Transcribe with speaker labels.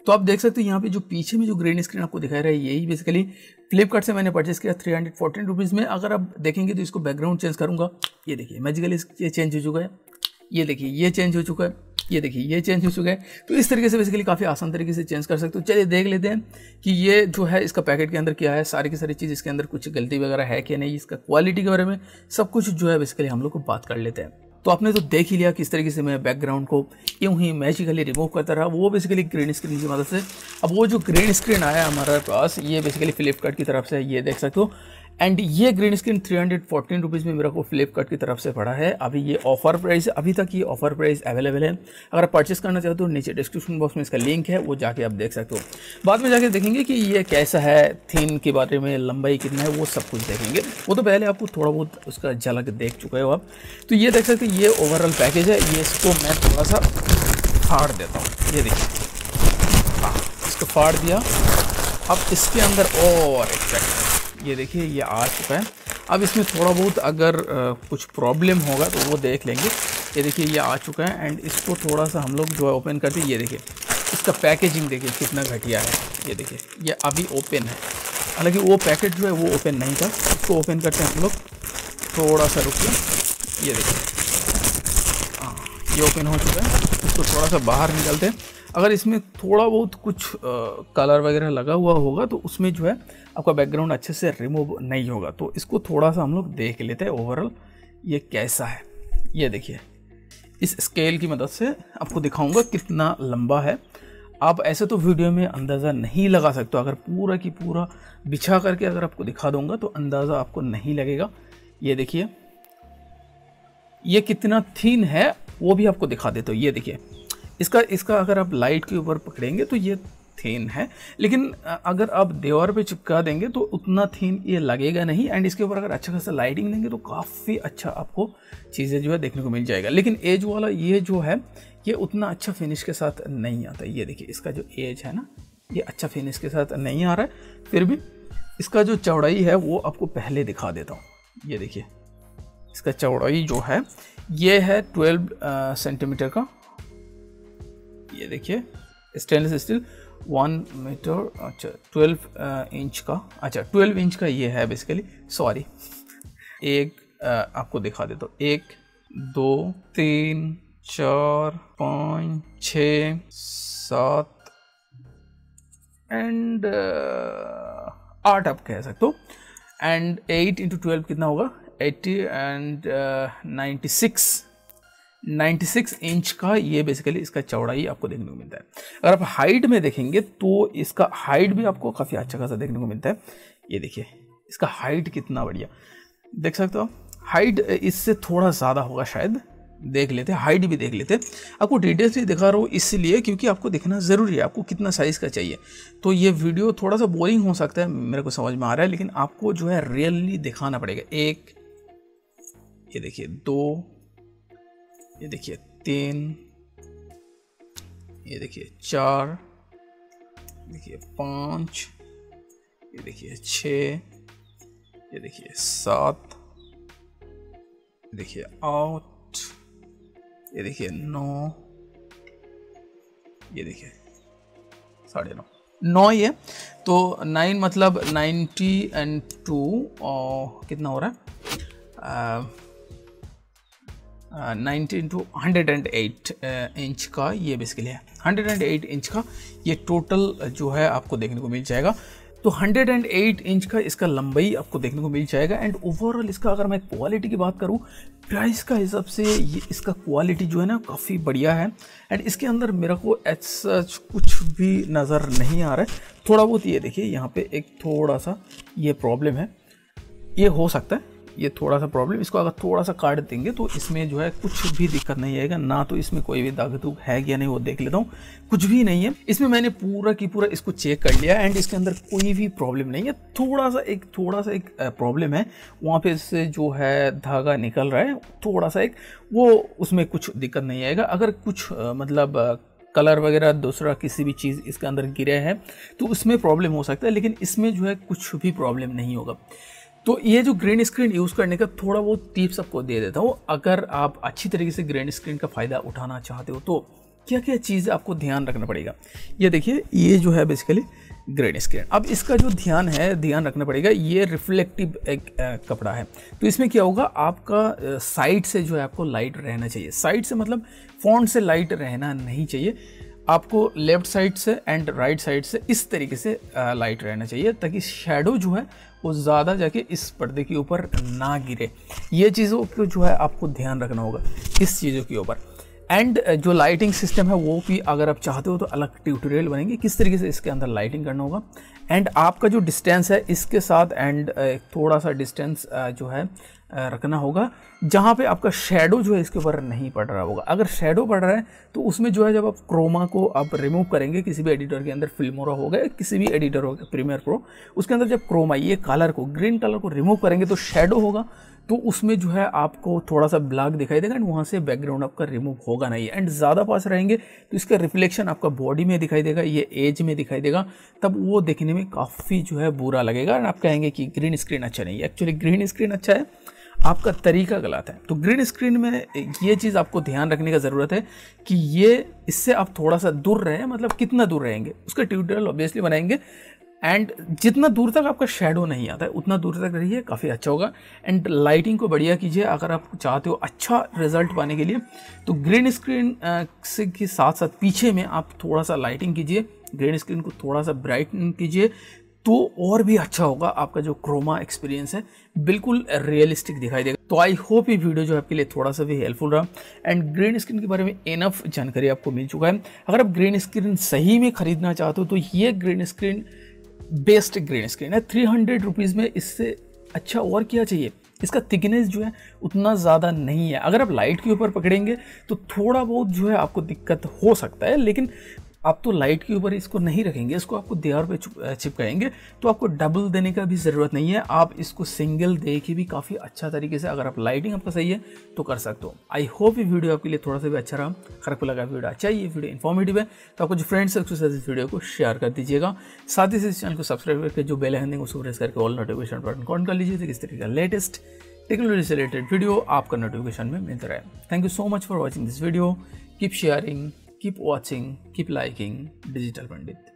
Speaker 1: तो आप देख सकते हो यहाँ पे जो पीछे में जो ग्रीन स्क्रीन आपको दिखाई रहा है यही बेसिकली फ्लिपकार्ट से मैंने परचेस किया 314 रुपीज़ में। अगर आप देखेंगे तो इसको बैकग्राउंड चेंज करूँगा, ये देखिए मैजिकली ये चेंज हो चुका है, ये देखिए ये चेंज हो चुका है, ये देखिए ये चेंज हो चुका है। तो इस तरीके से बेसिकली काफ़ी आसान तरीके से चेंज कर सकते हो। चलिए देख लेते हैं कि ये जो है इसका पैकेट के अंदर क्या है, सारी की सारी चीज़ इसके अंदर कुछ गलती वगैरह है कि नहीं, इसका क्वालिटी के बारे में सब कुछ जो है बेसिकली हम लोग को बात कर लेते हैं। तो आपने तो देख ही लिया किस तरीके से मैं बैकग्राउंड को यूं ही मैजिकली रिमूव करता रहा, वो बेसिकली ग्रीन स्क्रीन की मदद से। अब वो जो ग्रीन स्क्रीन आया हमारे पास ये बेसिकली फ्लिपकार्ट की तरफ से, ये देख सकते हो। एंड ये ग्रीन स्क्रीन 314 रुपीज़ में मेरे को फ्लिपकार्ट की तरफ से पड़ा है। अभी ये ऑफर प्राइस, अभी तक ये ऑफर प्राइस अवेलेबल है। अगर आप परचेस करना चाहते हो नीचे डिस्क्रिप्शन बॉक्स में इसका लिंक है, वो जाके आप देख सकते हो। बाद में जाके देखेंगे कि ये कैसा है, थीम के बारे में, लंबाई कितना है, वो सब कुछ देखेंगे। वो तो पहले आपको थोड़ा बहुत उसका झलक देख चुके हो आप। तो ये देख सकते हो ये ओवरऑल पैकेज है। ये इसको मैं थोड़ा सा फाड़ देता हूँ, ये देखिए, हाँ इसको फाड़ दिया। अब इसके अंदर और एक पैकेट, ये देखिए ये आ चुका है। अब इसमें थोड़ा बहुत अगर कुछ प्रॉब्लम होगा तो वो देख लेंगे। ये देखिए ये आ चुका है एंड इसको थोड़ा सा हम लोग जो है ओपन करते हैं। ये देखिए इसका पैकेजिंग देखिए कितना घटिया है, ये देखिए ये अभी ओपन है। हालांकि वो पैकेट जो है वो ओपन नहीं था। इसको ओपन करते हैं हम लोग, थोड़ा सा रुकिए, ये देखिए हाँ ये ओपन हो चुका है। इसको थोड़ा सा बाहर निकलते हैं। अगर इसमें थोड़ा बहुत कुछ कलर वगैरह लगा हुआ होगा तो उसमें जो है आपका बैकग्राउंड अच्छे से रिमूव नहीं होगा। तो इसको थोड़ा सा हम लोग देख लेते हैं ओवरऑल ये कैसा है। ये देखिए इस स्केल की मदद से आपको दिखाऊंगा कितना लंबा है। आप ऐसे तो वीडियो में अंदाज़ा नहीं लगा सकते, अगर पूरा की पूरा बिछा करके अगर आपको दिखा दूंगा तो अंदाज़ा आपको नहीं लगेगा। ये देखिए ये कितना थिन है वो भी आपको दिखा देता हूँ। ये देखिए इसका अगर आप लाइट के ऊपर पकड़ेंगे तो ये थिन है, लेकिन अगर आप दीवार पे चिपका देंगे तो उतना थिन ये लगेगा नहीं। एंड इसके ऊपर अगर अच्छा खासा लाइटिंग देंगे तो काफ़ी अच्छा आपको चीज़ें जो है देखने को मिल जाएगा। लेकिन एज वाला ये जो है ये उतना अच्छा फिनिश के साथ नहीं आता। ये देखिए इसका जो एज है ना ये अच्छा फिनिश के साथ नहीं आ रहा है। फिर भी इसका जो चौड़ाई है वो आपको पहले दिखा देता हूँ। ये देखिए इसका चौड़ाई जो है ये है 12 सेंटीमीटर का। ये देखिए स्टेनलेस स्टील 1 मीटर, अच्छा 12 इंच का, अच्छा 12 इंच का ये है बेसिकली। सॉरी एक आपको दिखा देता हूँ, 1 2 3 4 5 6 7 एंड 8 आप कह सकते हो। एंड 8 इंटू 12 कितना होगा, 80 एंड 96 इंच का ये बेसिकली इसका चौड़ाई आपको देखने को मिलता है। अगर आप हाइट में देखेंगे तो इसका हाइट भी आपको काफ़ी अच्छा खासा देखने को मिलता है। ये देखिए इसका हाइट कितना बढ़िया देख सकते हो। हाइट इससे थोड़ा ज़्यादा होगा शायद, देख लेते हैं हाइट भी देख लेते हैं। आपको डिटेल्स दिखा रहा हूँ इसलिए क्योंकि आपको देखना ज़रूरी है आपको कितना साइज़ का चाहिए। तो ये वीडियो थोड़ा सा बोरिंग हो सकता है, मेरे को समझ में आ रहा है, लेकिन आपको जो है रियली दिखाना पड़ेगा। 1, ये देखिए 2, ये देखिए 3, ये देखिए 4, देखिए 5, ये देखिए 6, ये देखिए 7, देखिए 8, ये देखिए 9, ये देखिए 9.5, 9 ये तो 9 मतलब 90 एंड 2 कितना हो रहा है 90 इंटू 108 इंच का ये बेसिकली है। 108 इंच का ये टोटल जो है आपको देखने को मिल जाएगा। तो 108 इंच का इसका लंबाई आपको देखने को मिल जाएगा। एंड ओवरऑल इसका अगर मैं क्वालिटी की बात करूँ प्राइस का हिसाब से ये इसका क्वालिटी जो है ना काफ़ी बढ़िया है। एंड इसके अंदर मेरा को एज सच कुछ भी नज़र नहीं आ रहा है। थोड़ा बहुत ये देखिए यहाँ पे एक थोड़ा सा ये प्रॉब्लम है, ये हो सकता है ये थोड़ा सा प्रॉब्लम। इसको अगर थोड़ा सा काट देंगे तो इसमें जो है कुछ भी दिक्कत नहीं आएगा ना। तो इसमें कोई भी दाग दुग है या नहीं वो देख लेता हूँ, कुछ भी नहीं है इसमें। मैंने पूरा की पूरा इसको चेक कर लिया एंड इसके अंदर कोई भी प्रॉब्लम नहीं है। थोड़ा सा एक प्रॉब्लम है वहाँ पे से जो है धागा निकल रहा है थोड़ा सा एक, वो उसमें कुछ दिक्कत नहीं आएगा। अगर कुछ मतलब कलर वगैरह दूसरा किसी भी चीज़ इसके अंदर गिरे हैं तो उसमें प्रॉब्लम हो सकता है, लेकिन इसमें जो है कुछ भी प्रॉब्लम नहीं होगा। तो ये जो ग्रीन स्क्रीन यूज़ करने का थोड़ा बहुत टिप्स आपको दे देता हूँ। अगर आप अच्छी तरीके से ग्रीन स्क्रीन का फ़ायदा उठाना चाहते हो तो क्या क्या चीज़ आपको ध्यान रखना पड़ेगा। ये देखिए, ये जो है बेसिकली ग्रीन स्क्रीन। अब इसका जो ध्यान रखना पड़ेगा, ये रिफ्लेक्टिव एक कपड़ा है, तो इसमें क्या होगा, आपका साइड से जो है आपको लाइट रहना चाहिए। साइड से मतलब फ्रंट से लाइट रहना नहीं चाहिए, आपको लेफ्ट साइड से एंड राइट साइड से इस तरीके से लाइट रहना चाहिए, ताकि शेडो जो है वो ज़्यादा जाके इस पर्दे के ऊपर ना गिरे। ये चीज़ों को जो है आपको ध्यान रखना होगा इस चीज़ों के ऊपर। एंड जो लाइटिंग सिस्टम है वो भी अगर आप चाहते हो तो अलग ट्यूटोरियल बनेंगे किस तरीके से इसके अंदर लाइटिंग करना होगा। एंड आपका जो डिस्टेंस है इसके साथ एंड थोड़ा सा डिस्टेंस जो है रखना होगा, जहाँ पे आपका शेडो जो है इसके ऊपर नहीं पड़ रहा होगा। अगर शेडो पड़ रहा है तो उसमें जो है, जब आप क्रोमा को आप रिमूव करेंगे किसी भी एडिटर के अंदर, फिल्मोरा हो गया, किसी भी एडिटर हो गया, प्रीमियर प्रो, उसके अंदर जब क्रोमा ये कलर को, ग्रीन कलर को रिमूव करेंगे तो शेडो होगा, तो उसमें जो है आपको थोड़ा सा ब्लैक दिखाई देगा एंड वहाँ से बैकग्राउंड आपका रिमूव होगा नहीं। एंड ज़्यादा पास रहेंगे तो इसका रिफ्लेक्शन आपका बॉडी में दिखाई देगा, ये एज में दिखाई देगा, तब वो देखने में काफ़ी जो है बुरा लगेगा एंड आप कहेंगे कि ग्रीन स्क्रीन अच्छा नहीं है। एक्चुअली ग्रीन स्क्रीन अच्छा है, आपका तरीका गलत है। तो ग्रीन स्क्रीन में ये चीज़ आपको ध्यान रखने का ज़रूरत है कि ये इससे आप थोड़ा सा दूर रहें, मतलब कितना दूर रहेंगे उसका ट्यूटोरियल ऑब्वियसली बनाएंगे। एंड जितना दूर तक आपका शेडो नहीं आता है उतना दूर तक रहिए, काफ़ी अच्छा होगा। एंड लाइटिंग को बढ़िया कीजिए अगर आप चाहते हो अच्छा रिजल्ट पाने के लिए। तो ग्रीन स्क्रीन से के साथ साथ पीछे में आप थोड़ा सा लाइटिंग कीजिए, ग्रीन स्क्रीन को थोड़ा सा ब्राइटन कीजिए, तो और भी अच्छा होगा। आपका जो क्रोमा एक्सपीरियंस है बिल्कुल रियलिस्टिक दिखाई देगा। तो आई होप ये वीडियो जो आपके लिए थोड़ा सा भी हेल्पफुल रहा एंड ग्रीन स्क्रीन के बारे में इनफ जानकारी आपको मिल चुका है। अगर आप ग्रीन स्क्रीन सही में खरीदना चाहते हो तो ये green screen best green screen है। 300 रुपीज़ में इससे अच्छा और क्या चाहिए। इसका थिकनेस जो है उतना ज़्यादा नहीं है, अगर आप लाइट के ऊपर पकड़ेंगे तो थोड़ा बहुत जो है आपको दिक्कत हो सकता है, लेकिन आप तो लाइट के ऊपर इसको नहीं रखेंगे, इसको आपको दीवार पे चिपकाएंगे, तो आपको डबल देने का भी ज़रूरत नहीं है। आप इसको सिंगल दे के भी काफ़ी अच्छा तरीके से, अगर आप लाइटिंग आपका सही है तो कर सकते हो। आई होप ये वीडियो आपके लिए थोड़ा सा भी अच्छा रहा। अगर आपको लगा वीडियो अच्छा है, ये वीडियो इन्फॉर्मेटिव है, तो आपको जो फ्रेंड्स है उसके साथ इस वीडियो को शेयर कर दीजिएगा। साथ ही इस चैनल को सब्सक्राइब करके जो बेल आइकन है उसको प्रेस करके ऑल नोटिफिकेशन बटन ऑन कर लीजिए, तो किस तरीके का लेटेस्ट टेक्नोलॉजी से रिलेटेड वीडियो आपका नोटिफिकेशन में मिलता रहे। Thank you so much for watching this video. Keep sharing, keep watching, keep liking Digital Pandit.